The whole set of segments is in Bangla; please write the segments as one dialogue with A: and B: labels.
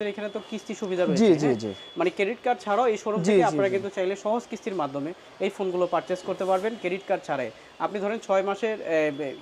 A: এখানে তো কিস্তি সুবিধা রয়েছে।
B: জি জি জি,
A: মানে ক্রেডিট কার্ড ছাড়াও এই শোরুম থেকে আপনারা কিন্তু চাইলে সহজ কিস্তির মাধ্যমে এই ফোনগুলো পারচেজ করতে পারবেন ক্রেডিট কার্ড ছাড়াই। আপনি ধরেন 6 মাসের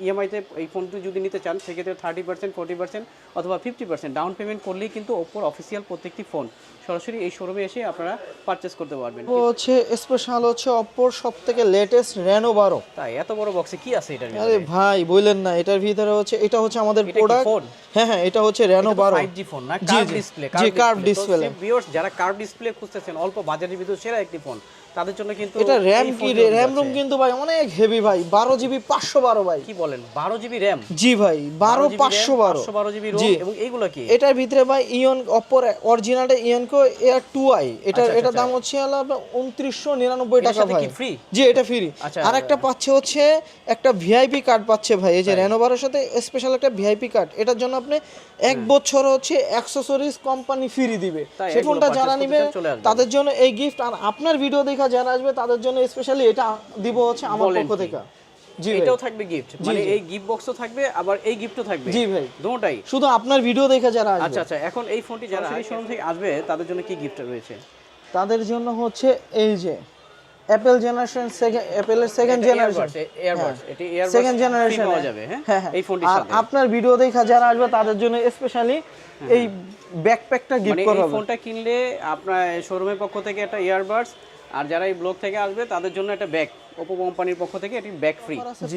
A: ইএমআইতে এই ফোনটি যদি নিতে চান সেক্ষেত্রে 30%, 40% অথবা 50% ডাউন পেমেন্ট করলেই কিন্তু ওপ্পোর অফিসিয়াল প্রত্যেকটি ফোন সরাসরি এই শোরুমে এসে আপনারা পারচেজ করতে পারবেন।
B: হচ্ছে স্পেশাল হচ্ছে অপ্পোর সবথেকে লেটেস্ট রেনো 12।
A: তাই এত বড় বক্সে কি আছে এটার
B: আরে
A: ভিতরে?
B: ভাই বললেন না, এটার ভিতরে হচ্ছে এটা হচ্ছে আমাদের
A: এটা কি
B: প্রোডাক্ট।
A: ফোন?
B: হ্যাঁ হ্যাঁ, এটা হচ্ছে রেনো 12
A: 5G ফোন না,
B: জি
A: কার্ভ
B: জি
A: ডিসপ্লে।
B: জি, কার্ভ ডিসপ্লে।
A: ভিউয়ার্স যারা কার্ভ ডিসপ্লে খুঁজতেছেন অল্প বাজেটের ভিতরে সেরা একটি ফোন তাদের জন্য কিন্তু
B: এটা র্যাম
A: এই
B: কি
A: ফোনটি
B: র্যাম
A: আছে।
B: রুম কিন্তু ভাই অনেক হেভি ভাই, 12GB 512 ভাই।
A: কি বলেন 12 জিবি র্যাম?
B: জি ভাই 12 512
A: 512 জিবি রোম
B: জি।
A: এবং এইগুলো কি?
B: এটার ভিতরে ভাই ইয়ন অপ্পোর অরিজিনালটা ইয়নকো Air 2i, এটার দাম হচ্ছে হলো 2999 টাকা
A: সাথে
B: ভাই।
A: কি ফ্রি?
B: জি এটা ফ্রি।
A: আচ্ছা,
B: আর একটা পাচ্ছে হচ্ছে একটা ভিআইপি কার্ড পাচ্ছে ভাই, এই যে
A: তাই?
B: রেনো 12 সাথে স্পেশাল একটা ভিআইপি কার্ড। এটার জন্য আপনি এক বছর হচ্ছে অ্যাকসেসরিজ কোম্পানি ফ্রি দিবে।
A: তাই,
B: সেই
A: এগুলো
B: ফোনটা যারা
A: purchase
B: নিবে
A: করতে চলে আসবে।
B: তাদের জন্য এই গিফট, আর আপনার ভিডিও দেখা যারা আসবে তাদের জন্য স্পেশালি এটা দিব হচ্ছে আমার
A: বলেন
B: পক্ষ
A: কি?
B: থেকে। জি ভাই,
A: এটাও থাকবে গিফট, মানে
B: জি।
A: এই গিফট বক্সও থাকবে আবার এই গিফটও থাকবে।
B: জি ভাই,
A: দুটোটাই।
B: শুধু আপনার ভিডিও দেখে যারা আসবে
A: আচ্ছা আচ্ছা, এখন এই ফোনটি যারা এই শোরুম থেকে আসবে তাদের জন্য কি গিফট রয়েছে?
B: তাদের জন্য হচ্ছে এই যে অ্যাপেল জেনারেশন অ্যাপেলের সেকেন্ড জেনারেশন,
A: এয়ারবাডস এটি এয়ারবাডস
B: সেকেন্ড জেনারেশন
A: পাওয়া যাবে। হ্যাঁ
B: হ্যাঁ,
A: এই ফোনটির
B: আর
A: সাথে
B: আপনার ভিডিও দেখা যারা আসবে তাদের জন্য স্পেশালি এই ব্যাকপ্যাকটা
A: মানে
B: গিফট
A: এই
B: করা হবে।
A: ফোনটা কিনলে আপনার শোরুমের পক্ষ থেকে একটা ইয়ারবাডস, আর যারা এই ব্লগ থেকে আসবে তাদের জন্য একটা ব্যাগ, ওপো কোম্পানির পক্ষ থেকে এটি ব্যাগ ফ্রি।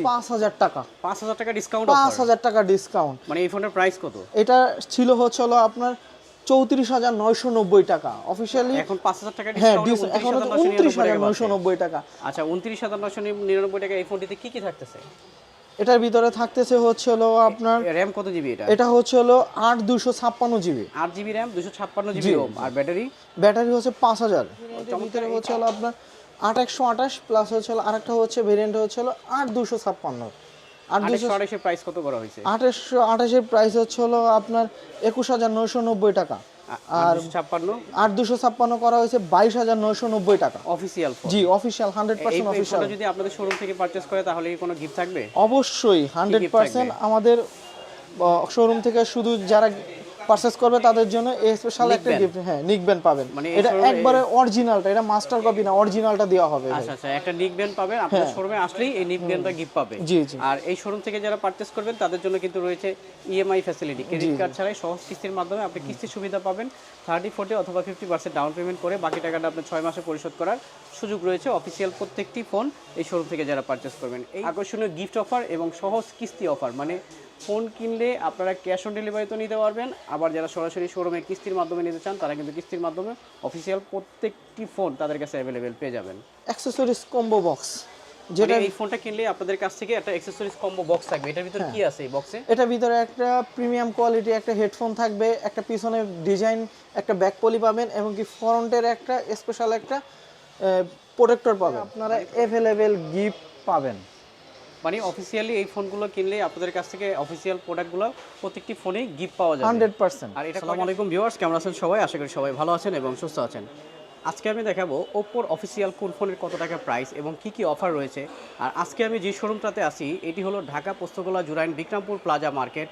B: 5000 টাকা,
A: 5000 টাকা ডিসকাউন্ট।
B: 5000 টাকা ডিসকাউন্ট।
A: মানে এই ফোনের প্রাইস কত?
B: এটা ছিল হচ্ছে হলো আপনার 34990 টাকা অফিশিয়ালি।
A: এখন 5000 টাকা
B: হ্যাঁ,
A: ডিসকাউন্ট,
B: এখন 29990 টাকা।
A: আচ্ছা 29999 টাকা এই ফোনটিতে কি কি থাকতেছে?
B: এটার ভিতরে থাকতেছে হচ্ছে হলো আপনার
A: র‍্যাম কত জিবি এটা?
B: এটা হচ্ছে হলো 8256GB,
A: 8 GB RAM, 256 GB ROM, আর ব্যাটারি?
B: ব্যাটারি হচ্ছে 5000। এটার ভিতরে হচ্ছে হলো আপনার 8128 প্লাস হচ্ছে হলো আরেকটা হচ্ছে ভেরিয়েন্ট হচ্ছে হলো 8256।
A: 828 এর প্রাইস কত করা হয়েছে?
B: 828 এর প্রাইস হচ্ছে হলো আপনার 21990 টাকা, আর 8256 করা হয়েছে 22990 টাকা
A: অফিশিয়াল ফোন।
B: জি অফিশিয়াল, 100% অফিশিয়াল।
A: যদি আপনাদের শোরুম থেকে পারচেজ করে তাহলে কি কোনো গিফট থাকবে?
B: অবশ্যই 100% আমাদের শোরুম থেকে শুধু যারা পারচেজ করবে তাদের জন্য এই স্পেশাল একটা গিফট, হ্যাঁ নিকবেন পাবেন।
A: মানে
B: এটা একবারে অরিজিনালটা, এটা মাস্টার কপি না, অরিজিনালটা দেওয়া হবে।
A: আচ্ছা আচ্ছা, একটা নিকবেন পাবেন আপনাদের শোরুমে আসলেই, এই নিকবেনটা গিফট পাবে।
B: জি জি।
A: আর এই শোরুম থেকে যারা পারচেজ করবেন তাদের জন্য কিন্তু রয়েছে ইএমআই ফ্যাসিলিটি, ক্রেডিট কার্ড ছাড়াই সহজ কিস্তির মাধ্যমে আপনি কিস্তির সুবিধা পাবেন। 30, 40 অথবা 50% ডাউন পেমেন্ট করে বাকি টাকাটা আপনি 6 মাসে পরিশোধ করার সুযোগ রয়েছে অফিসিয়াল প্রত্যেকটি ফোন এই শোরুম থেকে যারা পারচেজ করবেন। এই আকর্ষণীয় গিফট অফার এবং সহজ কিস্তি অফার, মানে ফোন কিনলে আপনারা ক্যাশ অন ডেলিভারিতে নিতে পারবেন, আবার যারা সরাসরি শোরুমে কিস্তির মাধ্যমে নিতে চান তারা কিন্তু কিস্তির মাধ্যমে অফিসিয়াল প্রত্যেকটি ফোন তাদের কাছে অ্যাভেলেবেল পেয়ে যাবেন।
B: অ্যাকসেসরিজ কম্বো বক্স,
A: যেটা এই ফোনটা কিনলে আপনাদের কাছ থেকে একটা অ্যাকসেসরিজ কম্বো বক্স থাকবে। এটার ভিতরে কি আছে এই বক্সে?
B: এটার ভিতরে একটা প্রিমিয়াম কোয়ালিটি একটা হেডফোন থাকবে, একটা পিছনের ডিজাইন একটা ব্যাক পলি পাবেন, এবং কি ফ্রন্টের একটা স্পেশাল একটা প্রোটেক্টর পাবেন। আপনারা অ্যাভেলেবেল গিফট পাবেন।
A: মানে অফিসিয়ালি এই ফোনগুলো কিনলে আপনাদের কাছ থেকে অফিসিয়াল প্রোডাক্টগুলো প্রত্যেকটি ফোনেই গিফট পাওয়া যাবে
B: 100%।
A: আর এটা আসসালামু আলাইকুম ভিউয়ার্স, কেমন আছেন সবাই? আশা করি সবাই ভালো আছেন এবং সুস্থ আছেন। আজকে আমি দেখাবো ওপ্পোর অফিসিয়াল কোন ফোনের কত টাকা প্রাইস এবং কি কি অফার রয়েছে। আর আজকে আমি যে শোরুমটাতে আছি এটি হলো Dhaka Postogola Jurain Bikrampur plaza market,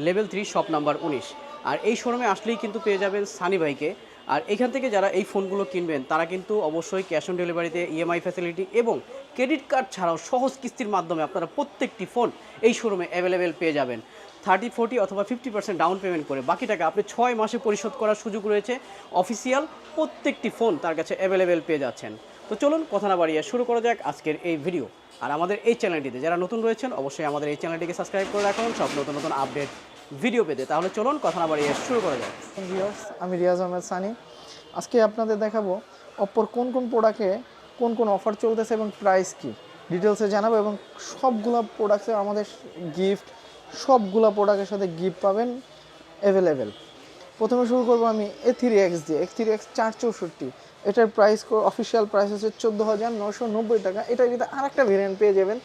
A: level 3, shop number 19। আর এই শোরুমে আসলেই কিন্তু পেয়ে যাবেন সানি ভাইকে। আর এখান থেকে যারা এই ফোনগুলো কিনবেন তারা কিন্তু অবশ্যই ক্যাশ অন ডেলিভারিতে ইএমআই ফ্যাসিলিটি এবং ক্রেডিট কার্ড ছাড়াও সহজ কিস্তির মাধ্যমে আপনারা প্রত্যেকটি ফোন এই শোরুমে অ্যাভেলেবেল পেয়ে যাবেন। 30, 40 অথবা 50% ডাউন পেমেন্ট করে বাকি টাকা আপনি 6 মাসে পরিশোধ করার সুযোগ রয়েছে। অফিসিয়াল প্রত্যেকটি ফোন তার কাছে অ্যাভেলেবেল পেয়ে যাচ্ছেন। তো চলুন কথা না বাড়িয়ে শুরু করা যাক আজকের এই ভিডিও। আর আমাদের এই চ্যানেলটিতে যারা নতুন রয়েছেন অবশ্যই আমাদের এই চ্যানেলটিকে সাবস্ক্রাইব করে রাখুন সব নতুন নতুন আপডেট ভিডিও পেতে। তাহলে চলুন কথা না বাড়িয়ে শুরু করা যাক।
B: আমি রিয়াজ আহমেদ সানি, আজকে আপনাদের দেখাবো অপ্পোর কোন কোন প্রোডাক্টে কোন কোন অফার চলতেছে এবং প্রাইস কি ডিটেলসে জানাবো, এবং সবগুলো প্রোডাক্টে আমাদের গিফট, সবগুলো প্রোডাক্টের সাথে গিফট পাবেন অ্যাভেলেবেল। প্রথমে শুরু করবো আমি A3X দিয়ে। A3X 464, এটার প্রাইস অফিসিয়াল প্রাইস হচ্ছে 14,990 টাকা। এটার ভিতরে আরেকটা ভেরিয়েন্ট পেয়ে যাবেন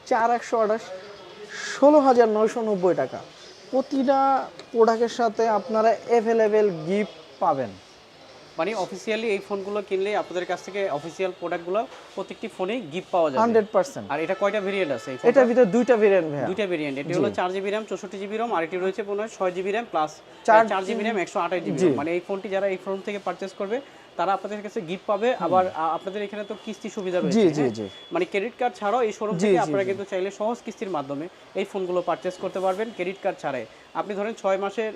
B: 4128, 16,990 টাকা। প্রতিটা প্রোডাক্টের সাথে আপনারা অ্যাভেলেবেল গিফট পাবেন।
A: মানে অফিসিয়ালি এই ফোনগুলো কিনলে আপনাদের কাছ থেকে অফিসিয়াল প্রোডাক্টগুলো প্রত্যেকটি ফোনেই গিফট পাওয়া যাবে
B: 100%।
A: আর এটা কয়টা ভেরিয়েন্ট আছে এই
B: এটার ভিতরে দুইটা ভেরিয়েন্ট ভাইয়া।
A: দুইটা ভেরিয়েন্ট, এটি হলো 4GB RAM 64GB ROM, আর এটি রয়েছে 6GB RAM plus
B: 4
A: 4GB RAM 128GB ROM। মানে এই ফোনটি যারা এই ফোন থেকে পারচেজ করবে তারা আপনাদের কাছে গিফট পাবে। আবার আপনাদের এখানে তো কিস্তি সুবিধা রয়েছে,
B: জি জি জি।
A: মানে ক্রেডিট কার্ড ছাড়াও এই শোরুম থেকে আপনারা কিন্তু চাইলে সহজ কিস্তির মাধ্যমে এই ফোনগুলো পারচেজ করতে পারবেন ক্রেডিট কার্ড ছাড়াই। আপনি ধরেন 6 মাসের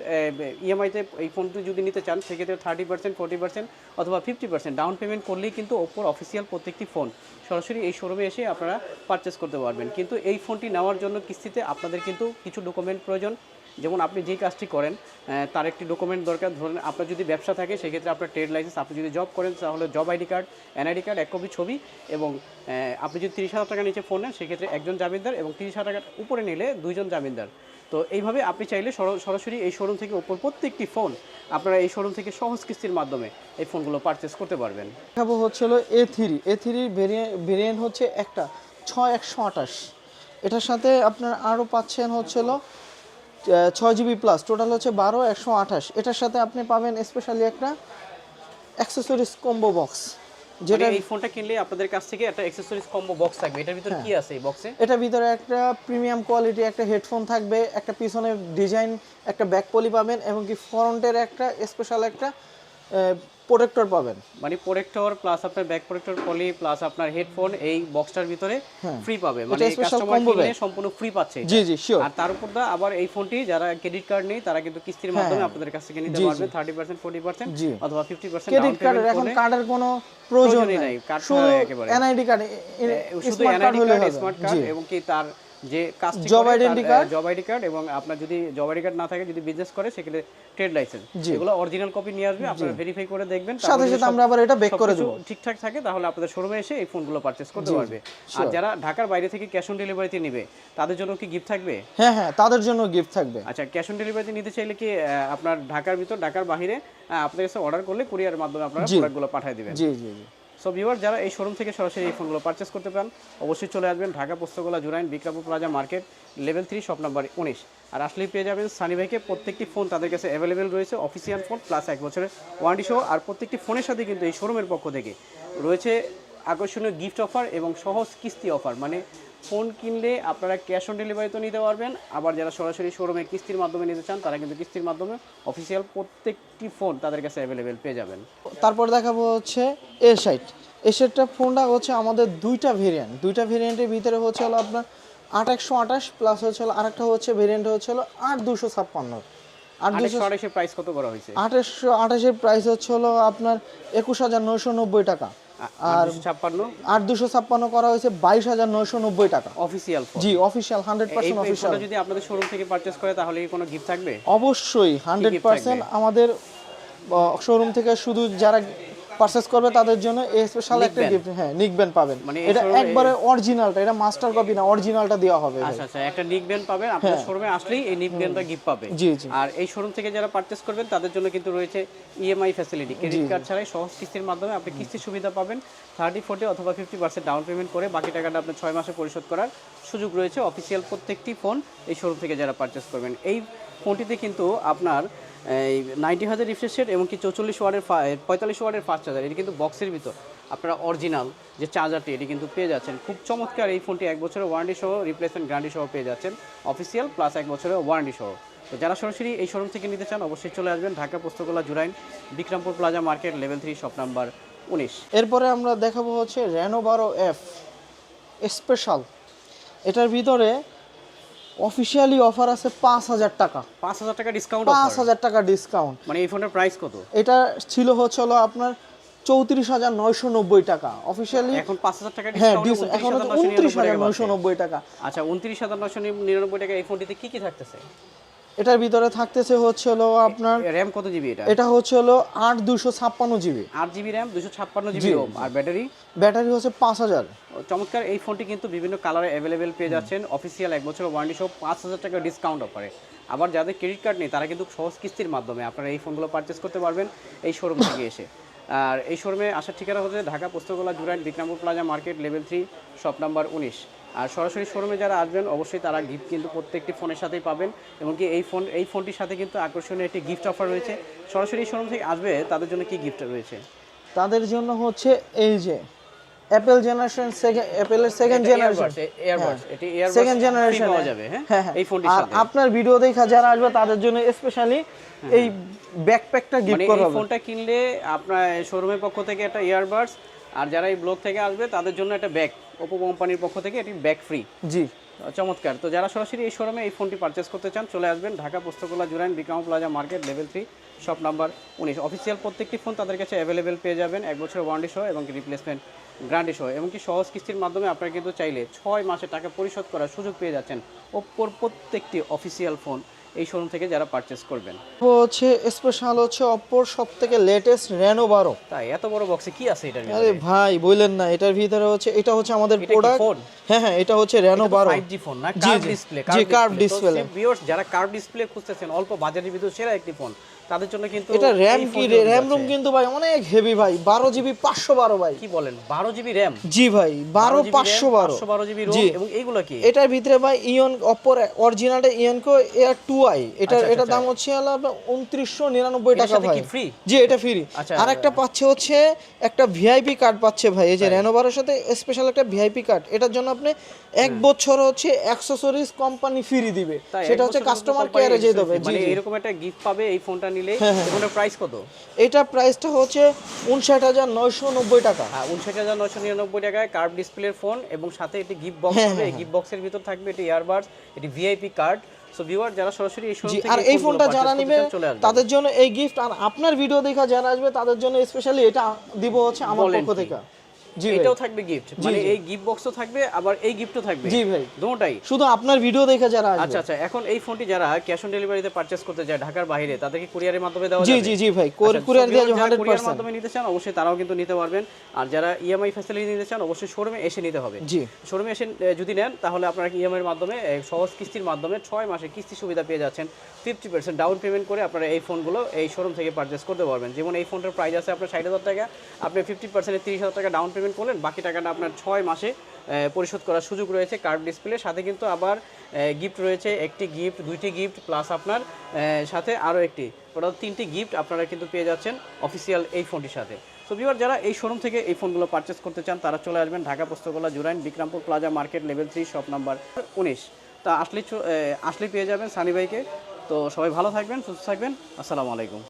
A: ইএমআইতে এই ফোনটি যদি নিতে চান সেক্ষেত্রে 30%, 40% অথবা 50% ডাউন পেমেন্ট করলেই কিন্তু ওপ্পোর অফিসিয়াল প্রত্যেকটি ফোন সরাসরি এই শোরুমে এসে আপনারা পারচেজ করতে পারবেন। কিন্তু এই ফোনটি নেওয়ার জন্য কিস্তিতে আপনাদের কিন্তু কিছু ডকুমেন্ট প্রয়োজন। যেমন আপনি যেই কাজটি করেন তার একটি ডকুমেন্ট দরকার। ধরুন আপনার যদি ব্যবসা থাকে সেক্ষেত্রে আপনার ট্রেড লাইসেন্স, আপনি যদি জব করেন তাহলে job ID card, NID card, 1 copy ছবি, এবং আপনি যদি 30,000 টাকা নিচে ফোন নেন সেক্ষেত্রে একজন জামিনদার, এবং 30,000 টাকার উপরে নিলে 2 জন জামিনদার। তো এইভাবে আপনি চাইলে সরাসরি এই শোরুম থেকে ওপ্পোর প্রত্যেকটি ফোন আপনারা এই শোরুম থেকে সহজ কিস্তির মাধ্যমে এই ফোনগুলো পারচেস করতে পারবেন।
B: দেখাবো হচ্ছিল A3 ভেরিয়েন্ট হচ্ছে একটা 6128। এটার সাথে আপনার আরও পাচ্ছেন হচ্ছিল 6GB প্লাস, টোটাল হচ্ছে 12128। এটার সাথে আপনি পাবেন স্পেশালি একটা অ্যাক্সেসরিজ কম্বো বক্স,
A: যেটা এই ফোনটা কিনলে আপনাদের কাছ থেকে একটা অ্যাকসেসরিজ কম্বো বক্স থাকবে। এটার ভিতরে কি আছে এই বক্সে?
B: এটার ভিতরে একটা প্রিমিয়াম কোয়ালিটি একটা হেডফোন থাকবে, একটা পিছনের ডিজাইন, একটা ব্যাক পলি পাবেন, এবং কি ফ্রন্টের একটা স্পেশাল একটা প্রোটেক্টর পাবেন।
A: মানে প্রোটেক্টর প্লাস আপনার ব্যাক প্রোটেক্টর পলি প্লাস আপনার হেডফোন এই বক্সটার ভিতরে ফ্রি পাবে। মানে কাস্টমার কিনলে সম্পূর্ণ ফ্রি পাচ্ছে।
B: জি জি শিওর।
A: আর তার উপর দা আবার এই ফোনটি যারা ক্রেডিট কার্ড নেই তারা কিন্তু কিস্তির মাধ্যমে আপনাদের কাছ থেকে নিতে পারবেন 30%, 40% অথবা 50%
B: ক্রেডিট কার্ডের এখন কার্ডের কোনো প্রয়োজন নেই,
A: কার্ড ছাড়া একেবারে
B: এনআইডি কার্ড,
A: শুধু এনআইডি কার্ড, স্মার্ট কার্ড, এবং কি তার যে কাজটি
B: জব আইডেন্টি
A: কার্ড, এবং আপনার যদি জব আইডি কার্ড না থাকে, যদি বিজনেস করে সেক্ষেত্রে ট্রেড লাইসেন্স, এগুলো অরিজিনাল কপি নিয়ে আসবে, আপনারা ভেরিফাই করে দেখবেন,
B: সাথে সাথে আমরা আবার এটা বেক করে দেব।
A: ঠিকঠাক থাকে তাহলে আপনাদের শোরুমে এসে এই ফোনগুলো পারচেজ করতে পারবে। আর যারা ঢাকার বাইরে থেকে ক্যাশ অন ডেলিভারিতে নেবে তাদের জন্য কি গিফট থাকবে?
B: হ্যাঁ হ্যাঁ, তাদের জন্য গিফট থাকবে।
A: আচ্ছা, ক্যাশ অন ডেলিভারিতে নিতে চাইলে কি আপনার ঢাকার ভিতর, ঢাকার বাইরে আপনাদের কাছে অর্ডার করলে কুরিয়ারের মাধ্যমে আপনারা প্রোডাক্টগুলো পাঠিয়ে দিবেন।
B: জি জি জি।
A: সো ভিউয়ার, যারা এই শোরুম থেকে সরাসরি এই ফোনগুলো পারচেস করতে পারেন অবশ্যই চলে আসবেন Dhaka Postogola Jurain Bikrampur plaza market level 3 shop number 19। আর আসলেই পেয়ে যাবেন সানি ভাইকে। প্রত্যেকটি ফোন তাদের কাছে অ্যাভেলেবেল রয়েছে, অফিসিয়াল ফোন প্লাস 1 বছরের ওয়ারেন্টি সহ। আর প্রত্যেকটি ফোনের সাথে কিন্তু এই শোরুমের পক্ষ থেকে রয়েছে আকর্ষণীয় গিফট অফার এবং সহজ কিস্তি অফার। মানে ফোন কিনলে আপনারা ক্যাশ অন ডেলিভারিতে নিতে পারবেন, আবার যারা সরাসরি শোরুমে কিস্তির মাধ্যমে নিতে চান তারা কিন্তু কিস্তির মাধ্যমে অফিসিয়াল প্রত্যেকটি ফোন তাদের কাছে অ্যাভেলেবেল পেয়ে যাবেন।
B: তারপর দেখাবো হচ্ছে A60 ফোনটা হচ্ছে আমাদের দুইটা ভেরিয়েন্টের ভিতরে হচ্ছে হলো আপনার 8128 প্লাস হচ্ছে হলো আরেকটা হচ্ছে ভেরিয়েন্ট হচ্ছে হলো 8256।
A: 8228 এর প্রাইস কত করা হয়েছে?
B: 8228 এর প্রাইস হচ্ছে হলো আপনার 21990 টাকা, আর 8256 করা হয়েছে 22990 টাকা
A: অফিসিয়াল ফোন।
B: জি অফিশিয়াল 100% অফিশিয়াল।
A: যদি আপনাদের শোরুম থেকে পারচেজ করে তাহলে কি কোনো গিফট থাকবে?
B: অবশ্যই 100% আমাদের শোরুম থেকে শুধু যারা পারচেজ করবে তাদের জন্য এই স্পেশাল একটা গিফট, হ্যাঁ নিকবেন পাবেন। এটা একবারে অরিজিনালটা, এটা মাস্টার কপি না, অরিজিনালটা দেওয়া হবে।
A: আচ্ছা আচ্ছা, একটা নিকবেন পাবেন আপনাদের শোরুমে আসলেই, এই নিকবেনটা গিফট পাবে।
B: জি জি।
A: আর এই শোরুম থেকে যারা পারচেজ করবেন তাদের জন্য কিন্তু রয়েছে ইএমআই ফ্যাসিলিটি, ক্রেডিট কার্ড ছাড়াই সহজ কিস্তির মাধ্যমে আপনি কিস্তির সুবিধা পাবেন। 30, 40 অথবা 50% ডাউন পেমেন্ট করে বাকি টাকাটা আপনি 6 মাসে পরিশোধ করার সুযোগ রয়েছে অফিসিয়াল প্রত্যেকটি ফোন এই শোরুম থেকে যারা পারচেজ করবেন। এই ফোনটিতে কিন্তু আপনার এই 90,000 রিফ্রেশ রেট এবং কি 45 ওয়াটের ফাস্ট চার্জার, এটি কিন্তু বক্সের ভিতর আপনারা অরিজিনাল যে চার্জারটি এটি কিন্তু পেয়ে যাচ্ছেন। খুব চমৎকার এই ফোনটি 1 বছরের ওয়ারেন্টি সহ, রিপ্লেসমেন্ট গ্যারান্টি সহ পেয়ে যাচ্ছেন অফিসিয়াল প্লাস 1 বছরের ওয়ারেন্টি সহ। তো যারা সরাসরি এই শোরুম থেকে নিতে চান অবশ্যই চলে আসবেন Dhaka Postogola Jurain Bikrampur plaza market level 3 shop number 19।
B: এরপরে আমরা দেখাবো হচ্ছে Reno 12F স্পেশাল। এটার ভিতরে অফিশিয়ালি অফার আছে 5000 টাকা,
A: 5000 টাকা ডিসকাউন্ট।
B: 5000 টাকা ডিসকাউন্ট।
A: মানে এই ফোনের প্রাইস কত?
B: এটা ছিল হচ্ছে হলো আপনার 34990 টাকা অফিশিয়ালি,
A: এখন 5000 টাকা
B: হ্যাঁ
A: ডিসকাউন্ট,
B: এখন 29990 টাকা।
A: আচ্ছা, 29999 টাকা এই ফোনটিতে কি কি থাকতেছে?
B: এটার ভিতরে থাকতেছে হচ্ছে হলো আপনার
A: র‍্যাম কত জিবি?
B: এটা হচ্ছে হলো 8256 GB,
A: 8 GB RAM, 256 GB ROM. আর
B: ব্যাটারি হচ্ছে 5000।
A: চমৎকার এই ফোনটি কিন্তু বিভিন্ন কালারে অ্যাভেলেবেল পেয়ে যাচ্ছেন অফিসিয়াল 1 বছরের ওয়ারেন্টি সহ 5000 টাকা ডিসকাউন্ট অফারে। আবার যাদের ক্রেডিট কার্ড নেই তারা কিন্তু সহজ কিস্তির মাধ্যমে আপনারা এই ফোনগুলো পারচেজ করতে পারবেন এই শোরুম থেকে এসে। আর এই শোরুমে আসার ঠিকানা হচ্ছে Dhaka Postogola Jurain Bikrampur plaza market level 3 shop number 19। আর সরাসরি শোরুমে যারা আসবেন অবশ্যই তারা গিফট কিন্তু প্রত্যেকটি ফোনের সাথেই পাবেন, এমনকি এই ফোনটির সাথে কিন্তু আকর্ষণীয় একটি গিফট অফার রয়েছে। সরাসরি শোরুম থেকে আসবে তাদের জন্য কি গিফট রয়েছে?
B: তাদের জন্য হচ্ছে এই যে অ্যাপেল জেনারেশন অ্যাপেলের সেকেন্ড জেনারেশন
A: এয়ারবাডস, এটি এয়ারবাডস
B: সেকেন্ড জেনারেশন
A: পাওয়া যাবে। হ্যাঁ এই ফোনটির
B: আর
A: সাথে
B: আপনার ভিডিও দেখা যারা আসবে তাদের জন্য স্পেশালি এই ব্যাকপ্যাকটা গিফট
A: মানে
B: করা
A: এই
B: হবে।
A: ফোনটা কিনলে আপনার শোরুমের পক্ষ থেকে একটা ইয়ারবাডস, আর যারা এই ব্লগ থেকে আসবে তাদের জন্য একটা ব্যাগ, ওপো কোম্পানির পক্ষ থেকে এটি ব্যাগ ফ্রি।
B: জি
A: চমৎকার। তো যারা সরাসরি এই শোরুমে এই ফোনটি পারচেস করতে চান চলে আসবেন Dhaka Postogola Jurain Bikram plaza market level 3 shop number 19। Official প্রত্যেকটি ফোন তাদের কাছে অ্যাভেলেবেল পেয়ে যাবেন 1 বছরের ওয়ারেন্টি সহ এবং রিপ্লেসমেন্ট গ্যারান্টি সহ, এমনকি সহজ কিস্তির মাধ্যমে আপনারা কিন্তু চাইলে 6 মাসে টাকা পরিশোধ করার সুযোগ পেয়ে যাচ্ছেন ওপ্পোর প্রত্যেকটি অফিসিয়াল ফোন এই শোরুম থেকে যারা পারচেস করবেন।
B: হচ্ছে স্পেশাল হচ্ছে অপ্পোর সবথেকে লেটেস্ট রেনো 12।
A: তাই এত বড় বক্সে কি আছে এটার
B: আরে
A: ভিতরে?
B: ভাই বললেন না, এটার ভিতরে হচ্ছে এটা হচ্ছে আমাদের
A: এটা কি
B: প্রোডাক্ট।
A: ফোন?
B: হ্যাঁ এটা হচ্ছে রেনো 12
A: 5G ফোন না,
B: জি,
A: কার্ভ
B: জি,
A: ডিসপ্লে।
B: জি, কার্ভ ডিসপ্লে।
A: ভিউয়ার্স যারা কার্ভ ডিসপ্লে খুঁজতেছেন অল্প বাজেটের ভিতরে সেরা একটি ফোন, তাদের জন্য কিন্তু
B: এটা র্যাম
A: এই
B: কি
A: ফোনটি
B: র্যাম রুম
A: আছে।
B: কিন্তু ভাই অনেক হেভি ভাই, 12GB 512 ভাই।
A: কি বলেন 12 জিবি র্যাম?
B: জি ভাই 12 512
A: 512 জিবি
B: জি।
A: রোম, এবং এইগুলো কি?
B: এটার ভিতরে ভাই ইয়ন অপ্পোর অরিজিনালটা ইয়নকো এয়ার 2i,
A: আচ্ছা,
B: এটার দাম হচ্ছে হলো আপনার 2999
A: এটার
B: টাকা
A: সাথে
B: ভাই।
A: কি free?
B: জি এটা ফ্রি।
A: আচ্ছা,
B: আর একটা পাচ্ছে হচ্ছে একটা ভিআইপি কার্ড পাচ্ছে ভাই, এই যে
A: তাই?
B: রেনো 12 সাথে স্পেশাল একটা ভিআইপি কার্ড। এটার জন্য আপনি 1 বছর হচ্ছে অ্যাকসেসরিজ কোম্পানি ফ্রি দিবে,
A: তাই
B: সেটা
A: এক
B: হচ্ছে
A: বছরের
B: কাস্টমার
A: মতো
B: কেয়ারে
A: company
B: যেতে হবে। জি
A: মানে
B: জি।
A: এরকম একটা গিফট পাবে এই ফোনটা নিলে।
B: হ্যাঁ, হ্যাঁ।
A: এটার প্রাইস কত?
B: এটা প্রাইসটা হচ্ছে 59990 টাকা।
A: 59,999 টাকায় কার্ভ ডিসপ্লের ফোন এবং সাথে একটি গিফট বক্স
B: হ্যাঁ,
A: হবে। এই
B: হ্যাঁ,
A: গিফট বক্সের ভিতর থাকবে এটি ইয়ারবাডস, এটি ভিআইপি কার্ড। সো ভিউয়ার যারা সরাসরি এই শোরুম
B: জি,
A: থেকে
B: আর এই ফোনটা যারা নিবে
A: চলে আসবে
B: তাদের জন্য এই গিফট, আর আপনার ভিডিও দেখা যারা আসবে তাদের জন্য স্পেশালি এটা দিব হচ্ছে আমার
A: বলেন
B: পক্ষ
A: কি?
B: থেকে। জি ভাই।
A: এটাও থাকবে গিফট, মানে
B: জি।
A: এই গিফট বক্সও থাকবে আবার এই গিফটও থাকবে।
B: জি ভাই।
A: দুটোটাই।
B: শুধু আপনার ভিডিও দেখে যারা আসবে।
A: আচ্ছা আচ্ছা, এখন এই ফোনটি যারা ক্যাশ অন ডেলিভারিতে পারচেজ করতে চায় ঢাকার বাইরে, তাদেরকে কুরিয়ারের মাধ্যমে দেওয়া
B: জি
A: যাবে?
B: জি জি ভাই,
A: আচ্ছা,
B: কুরিয়ার
A: so
B: দিয়ে
A: viewers যারা কুরিয়ার
B: 100%।
A: মাধ্যমে নিতে চান অবশ্যই তারাও কিন্তু নিতে পারবেন। আর যারা ইএমআই ফ্যাসিলিটি নিতে চান অবশ্যই শোরুমে এসে নিতে হবে।
B: জি।
A: শোরুমে এসে যদি নেন তাহলে আপনারা ইএমআই এর মাধ্যমে সহজ কিস্তির মাধ্যমে 6 মাসে কিস্তি সুবিধা পেয়ে যাচ্ছেন। 50% ডাউন পেমেন্ট করে আপনারা এই ফোনগুলো এই শোরুম থেকে পারচেজ করতে পারবেন। যেমন এই ফোনটার প্রাইস আছে আপনার 60,000 টাকা, আপনি 50% 30,000 টাকা ডাউন পেমেন্ট করলেন, বাকি টাকাটা আপনার 6 মাসে পরিশোধ করার সুযোগ রয়েছে কার্ভ ডিসপ্লের সাথে। কিন্তু আবার গিফট রয়েছে, একটি গিফট, দুইটি গিফট প্লাস আপনার সাথে আরও একটি, টোটাল 3টি গিফট আপনারা কিন্তু পেয়ে যাচ্ছেন অফিসিয়াল এই ফোনটির সাথে। তো ভিউয়ার যারা এই শোরুম থেকে এই ফোনগুলো পারচেস করতে চান তারা চলে আসবেন Dhaka Postogola Jurain Bikrampur plaza market level 3 shop number 19। তা আসলেই পেয়ে যাবেন সানি ভাইকে। তো সবাই ভালো থাকবেন, সুস্থ থাকবেন। আসসালামু আলাইকুম।